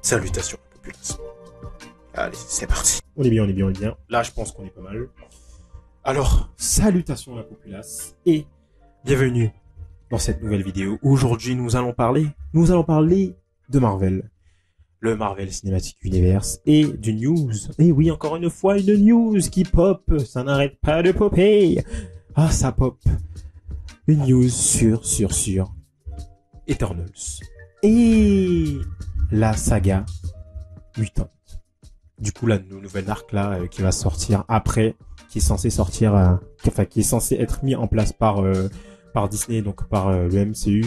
Salutations à la population. Allez, c'est parti. On est bien, on est bien, on est bien. Là, je pense qu'on est pas mal. Alors, salutations à la populace et bienvenue dans cette nouvelle vidéo. Aujourd'hui, nous allons parler de Marvel. Le Marvel Cinematic Universe et du news. Et oui, encore une fois, une news qui pop. Ça n'arrête pas de popper. Ah, ça pop. Une news sur Eternals. Et la saga mutante. Du coup, la nouvelle arc là qui va sortir après, qui est censé sortir, qui est censé être mis en place par Disney, donc par le MCU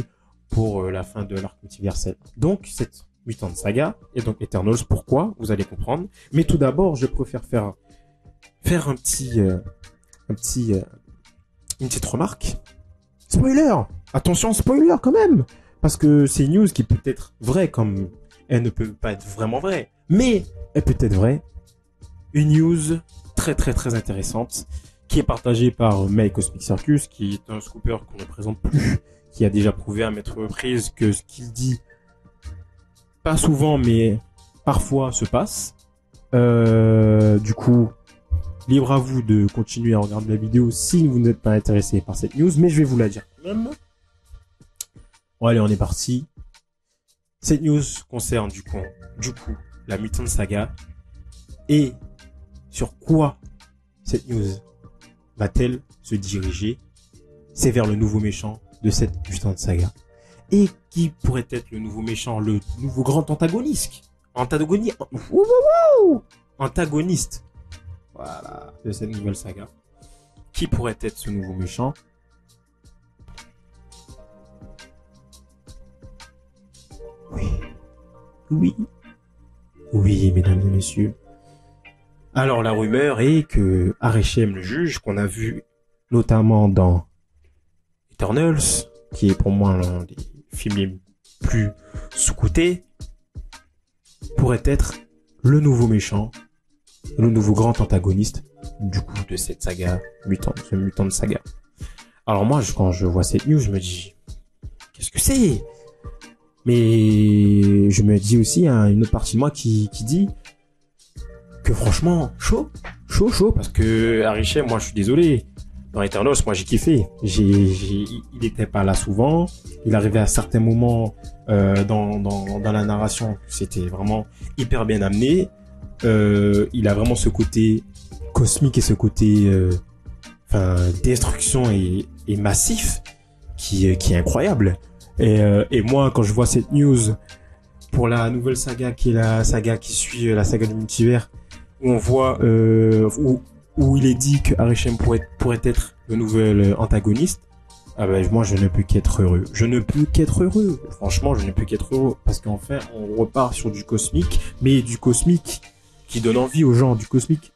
pour la fin de l'arc multiversel. Donc cette mutante saga et donc Eternals, pourquoi vous allez comprendre. Mais tout d'abord, je préfère faire une petite remarque. Spoiler! Attention, spoiler quand même! Parce que c'est une news qui peut être vraie comme elle ne peut pas être vraiment vraie. Mais elle peut être vraie. Une news très très très intéressante qui est partagée par My Cosmic Circus, qui est un scooper qu'on ne présente plus, qui a déjà prouvé à maintes reprises que ce qu'il dit, pas souvent mais parfois, se passe. Du coup, libre à vous de continuer à regarder la vidéo si vous n'êtes pas intéressé par cette news, mais je vais vous la dire quand même. Bon allez, on est parti. Cette news concerne du coup la Mutant Saga. Et sur quoi cette news va-t-elle se diriger? C'est vers le nouveau méchant de cette Mutant Saga. Et qui pourrait être le nouveau méchant, le nouveau grand antagoniste. Antagoniste. Voilà, de cette nouvelle saga. Qui pourrait être ce nouveau méchant? Oui, mesdames et messieurs. Alors, la rumeur est que Arishem le juge, qu'on a vu notamment dans Eternals, qui est pour moi l'un des films les plus sous-cotés, pourrait être le nouveau méchant, le nouveau grand antagoniste du coup de cette saga mutante saga. Alors moi, quand je vois cette news, je me dis, qu'est-ce que c'est? Mais je me dis aussi, une autre partie de moi qui dit que franchement, chaud, parce que Arishem, moi je suis désolé, dans Eternals, moi j'ai kiffé. Il était pas là souvent, il arrivait à certains moments dans la narration, c'était vraiment hyper bien amené. Il a vraiment ce côté cosmique et ce côté destruction et massif qui est incroyable. Et moi, quand je vois cette news pour la nouvelle saga qui est la saga qui suit la saga du multivers, où on voit où il est dit que Arishem pourrait être le nouvel antagoniste, moi je ne peux qu'être heureux. Franchement, je ne peux qu'être heureux parce qu'enfin on repart sur du cosmique, mais du cosmique qui donne envie aux gens, du cosmique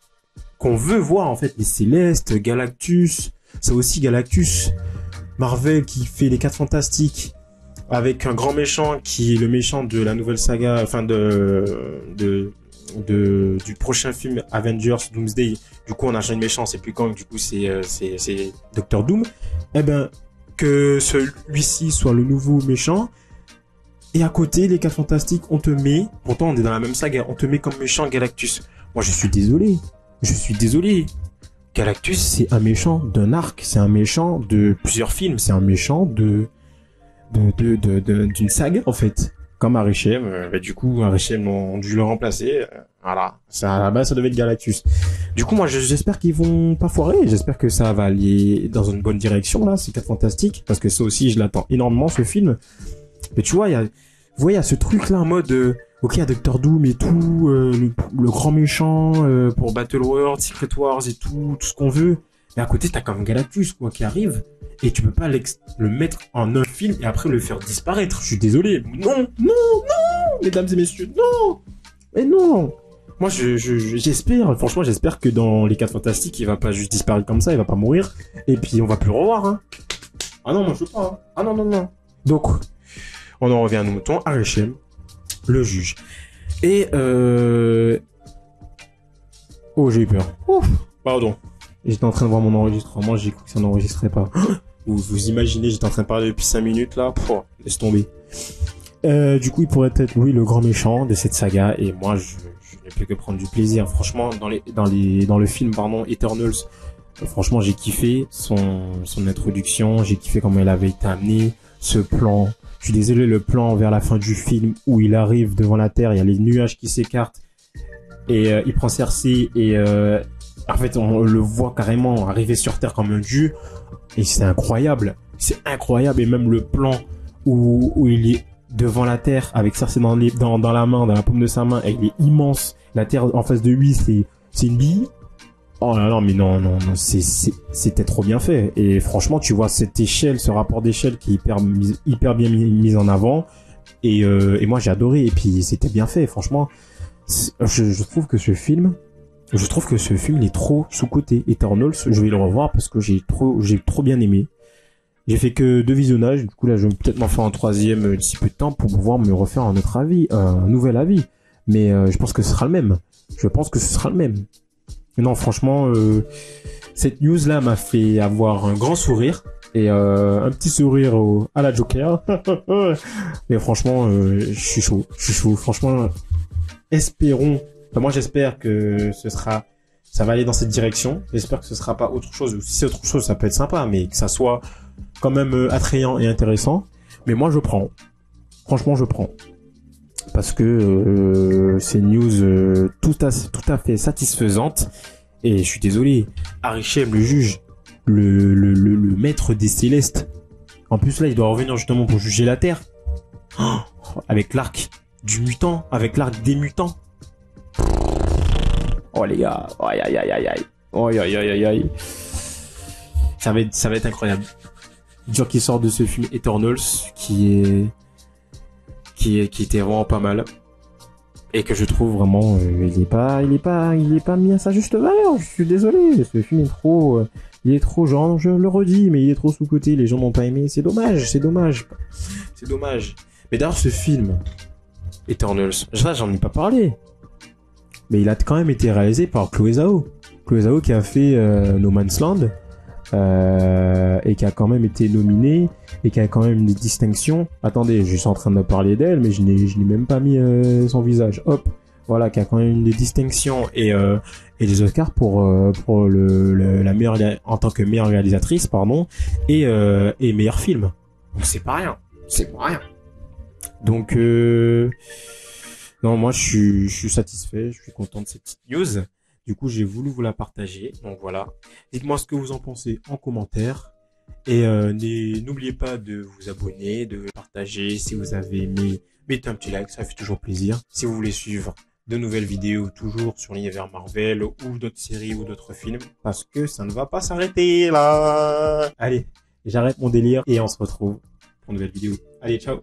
qu'on veut voir en fait, les Célestes, Galactus, c'est aussi Galactus, Marvel qui fait les 4 Fantastiques avec un grand méchant qui est le méchant de la nouvelle saga, du prochain film Avengers Doomsday. Du coup on a changé de méchant, c'est plus Kang, du coup c'est Doctor Doom. Que celui-ci soit le nouveau méchant. Et à côté, les 4 Fantastiques, on te met, pourtant on est dans la même saga, on te met comme méchant Galactus. Moi je suis désolé. Galactus, c'est un méchant d'un arc, c'est un méchant de plusieurs films, c'est un méchant d'une saga en fait. Comme Arishem, du coup Arishem ont dû le remplacer. Voilà, à la base ça devait être Galactus. Du coup moi j'espère qu'ils vont pas foirer, j'espère que ça va aller dans une bonne direction là, ces 4 Fantastiques, parce que ça aussi je l'attends énormément ce film. Mais tu vois, il y a ce truc là en mode ok, il y a Doctor Doom et tout, le grand méchant pour Battle World, Secret Wars et tout ce qu'on veut. Mais à côté, t'as quand même Galactus quoi qui arrive et tu peux pas le mettre en un film et après le faire disparaître. Je suis désolé. Non, mesdames et messieurs, non. Mais non. Moi, j'espère, franchement, j'espère que dans les 4 Fantastiques, il va pas juste disparaître comme ça, il va pas mourir et puis on va plus le revoir. Hein. Ah non, moi je veux pas. Hein. Ah non. Donc, on en revient à nos moutons. Arishem, le juge. Et oh, j'ai eu peur. Ouf, pardon. J'étais en train de voir mon enregistrement, j'ai cru que ça n'enregistrait pas. Vous imaginez, j'étais en train de parler depuis 5 minutes là. Laisse tomber. Du coup, il pourrait être, oui, le grand méchant de cette saga. Et moi, je n'ai plus que prendre du plaisir. Franchement, dans le film, pardon, Eternals, franchement, j'ai kiffé son introduction. J'ai kiffé comment il avait été amené. Ce plan. Je suis désolé, le plan vers la fin du film où il arrive devant la Terre, il y a les nuages qui s'écartent et il prend Cersei et en fait, on le voit carrément arriver sur Terre comme un dieu et c'est incroyable. C'est incroyable et même le plan où il est devant la Terre avec Cersei dans la main, dans la paume de sa main, et il est immense. La Terre en face de lui, c'est une bille. Oh là là, mais non, c'était trop bien fait. Et franchement, tu vois cette échelle, ce rapport d'échelle qui est hyper bien mis en avant. Et moi, j'ai adoré. Et puis, c'était bien fait. Franchement, je trouve que ce film, il est trop sous-coté. Eternals, je vais le revoir parce que j'ai trop bien aimé. J'ai fait que 2 visionnages. Du coup, là, je vais peut-être m'en faire un 3e d'ici peu de temps pour pouvoir me refaire un autre avis, un nouvel avis. Mais je pense que ce sera le même. Non, franchement, cette news là m'a fait avoir un grand sourire et un petit sourire à la Joker. Mais franchement, je suis chaud. Franchement, espérons. Enfin, moi, j'espère que ça va aller dans cette direction. J'espère que ce sera pas autre chose. Si c'est autre chose, ça peut être sympa, mais que ça soit quand même attrayant et intéressant. Mais moi, je prends. Franchement, je prends. Parce que c'est une news tout à fait satisfaisante. Et je suis désolé, Arishem, le juge, le maître des Célestes. En plus là, il doit revenir justement pour juger la Terre. Oh, avec l'arc du mutant, avec l'arc des mutants. Oh les gars, aïe aïe aïe aïe aïe. Aïe aïe aïe aïe. Ça va être incroyable. Dur qui sort de ce film Eternals qui était vraiment pas mal et que je trouve vraiment il est pas mis à sa juste valeur. Je suis désolé, ce film est trop genre, je le redis, mais il est trop sous-coté, les gens n'ont pas aimé, c'est dommage. Mais d'ailleurs ce film Eternals, ça j'en ai pas parlé, mais il a quand même été réalisé par Chloé Zhao qui a fait No Man's Land. Et qui a quand même été nominée et qui a quand même des distinctions. Attendez, je suis en train de parler d'elle, mais je n'ai même pas mis son visage. Hop, voilà, qui a quand même des distinctions et des Oscars pour la meilleure en tant que meilleure réalisatrice, pardon, et meilleur film. Donc c'est pas rien. Donc non, moi je suis satisfait, je suis content de cette petite news. Du coup, j'ai voulu vous la partager. Donc voilà. Dites-moi ce que vous en pensez en commentaire. Et n'oubliez pas de vous abonner, de partager. Si vous avez aimé, mettez un petit like, ça fait toujours plaisir. Si vous voulez suivre de nouvelles vidéos, toujours sur l'univers Marvel ou d'autres séries ou d'autres films, parce que ça ne va pas s'arrêter là. Allez, j'arrête mon délire et on se retrouve pour une nouvelle vidéo. Allez, ciao.